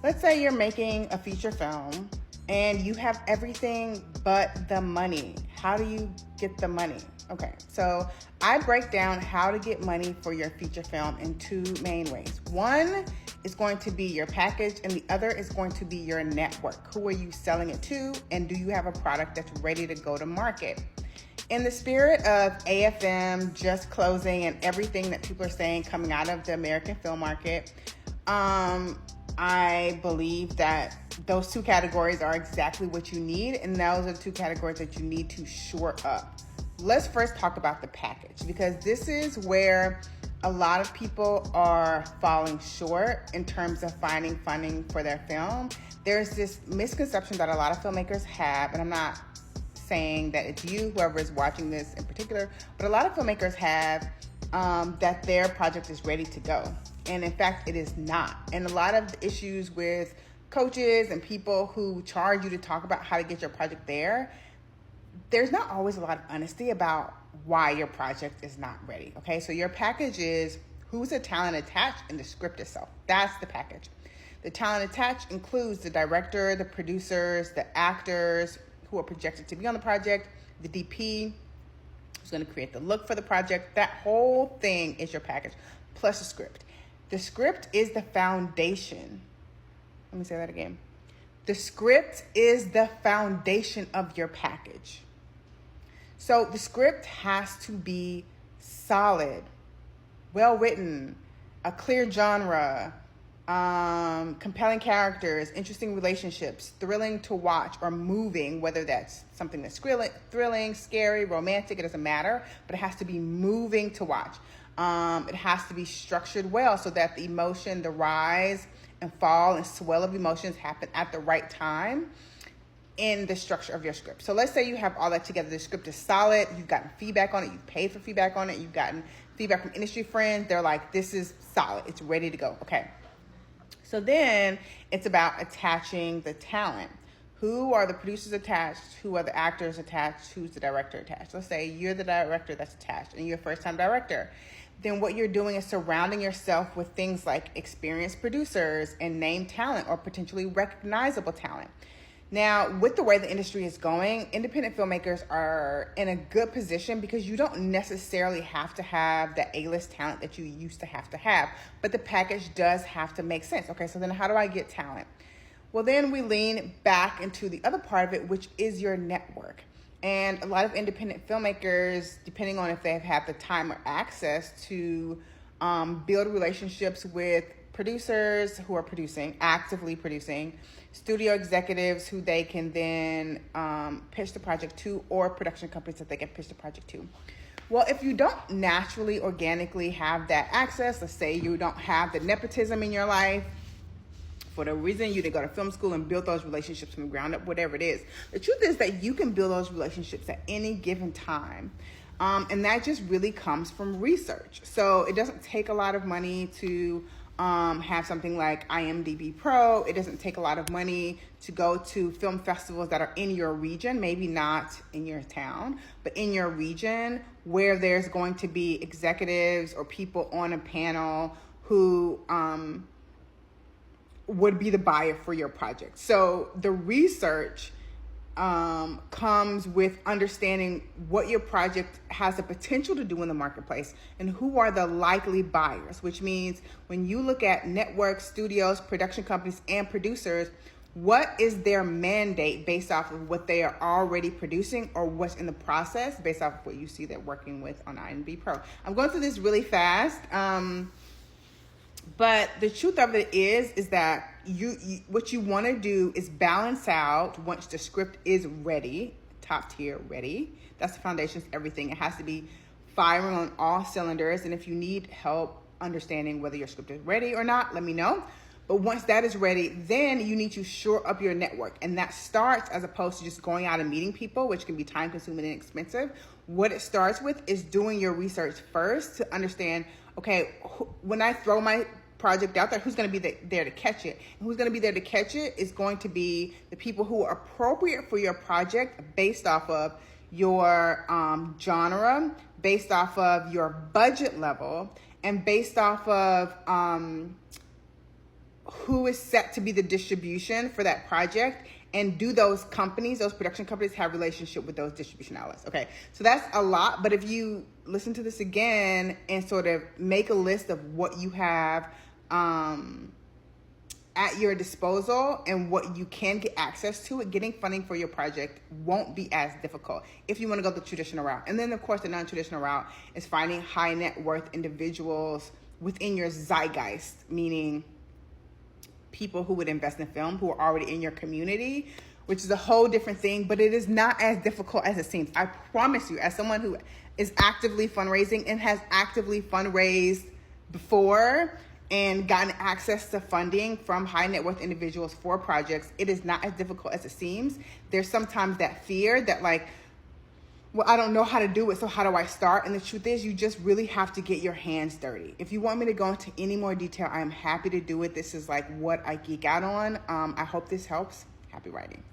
Let's say you're making a feature film and you have everything but the money. How do you get the money? Okay, so I break down how to get money for your feature film in two main ways. One is going to be your package, and the other is going to be your network. Who are you selling it to, and do you have a product that's ready to go to market? In the spirit of AFM just closing and everything that people are saying coming out of the American film market, I believe that those two categories are exactly what you need, and those are the two categories that you need to shore up. Let's first talk about the package, because this is where a lot of people are falling short in terms of finding funding for their film. There's this misconception that a lot of filmmakers have, and I'm not saying that it's you, whoever is watching this in particular, but a lot of filmmakers have that their project is ready to go. And in fact, it is not. And a lot of the issues with coaches and people who charge you to talk about how to get your project there, there's not always a lot of honesty about why your project is not ready. Okay, so your package is who's the talent attached and the script itself. That's the package. The talent attached includes the director, the producers, the actors who are projected to be on the project, the DP who's going to create the look for the project. That whole thing is your package, plus the script. The script is the foundation. Let me say that again. The script is the foundation of your package. So the script has to be solid, well written, a clear genre, compelling characters, interesting relationships, thrilling to watch or moving, whether that's something that's thrilling, scary, romantic, it doesn't matter, but it has to be moving to watch. It has to be structured well so that the emotion, the rise and fall and swell of emotions happen at the right time in the structure of your script. So let's say you have all that together. The script is solid. You've gotten feedback on it. You've paid for feedback on it. You've gotten feedback from industry friends. They're like, this is solid. It's ready to go. Okay. So then it's about attaching the talent. Who are the producers attached? Who are the actors attached? Who's the director attached? Let's say you're the director that's attached and you're a first-time director. Then what you're doing is surrounding yourself with things like experienced producers and named talent or potentially recognizable talent. Now, with the way the industry is going, independent filmmakers are in a good position because you don't necessarily have to have the A-list talent that you used to have, but the package does have to make sense. Okay, so then how do I get talent? Well, then we lean back into the other part of it, which is your network. And a lot of independent filmmakers, depending on if they've had the time or access to build relationships with producers who are actively producing, studio executives who they can then pitch the project to, or production companies that they can pitch the project to. Well, if you don't naturally, organically have that access, let's say you don't have the nepotism in your life, for the reason you didn't go to film school and build those relationships from the ground up, whatever it is. The truth is that you can build those relationships at any given time. And that just really comes from research. So it doesn't take a lot of money to have something like IMDb Pro. It doesn't take a lot of money to go to film festivals that are in your region, maybe not in your town, but in your region, where there's going to be executives or people on a panel who would be the buyer for your project. So the research comes with understanding what your project has the potential to do in the marketplace and who are the likely buyers, which means when you look at networks, studios, production companies, and producers, what is their mandate based off of what they are already producing or what's in the process based off of what you see they're working with on IMDb Pro. I'm going through this really fast. But the truth of it is that you what you want to do is balance out once the script is ready, top tier ready. That's the foundation of everything. It has to be firing on all cylinders. And if you need help understanding whether your script is ready or not, let me know. But once that is ready, then you need to shore up your network. And that starts, as opposed to just going out and meeting people, which can be time consuming and expensive. What it starts with is doing your research first to understand, okay, when I throw my project out there, who's going to be there to catch it? And who's going to be there to catch it is going to be the people who are appropriate for your project based off of your genre, based off of your budget level, and based off of who is set to be the distribution for that project, and do those companies, those production companies, have relationship with those distribution outlets? Okay, so that's a lot, but if you listen to this again and sort of make a list of what you have at your disposal and what you can get access to, getting funding for your project won't be as difficult if you want to go the traditional route. And then, of course, the non-traditional route is finding high net worth individuals within your zeitgeist, meaning people who would invest in film who are already in your community, which is a whole different thing, but it is not as difficult as it seems. I promise you, as someone who is actively fundraising and has actively fundraised before and gotten access to funding from high net worth individuals for projects, it is not as difficult as it seems. There's sometimes that fear that like, well, I don't know how to do it, so how do I start? And the truth is, you just really have to get your hands dirty. If you want me to go into any more detail, I am happy to do it. This is like what I geek out on. I hope this helps. Happy writing.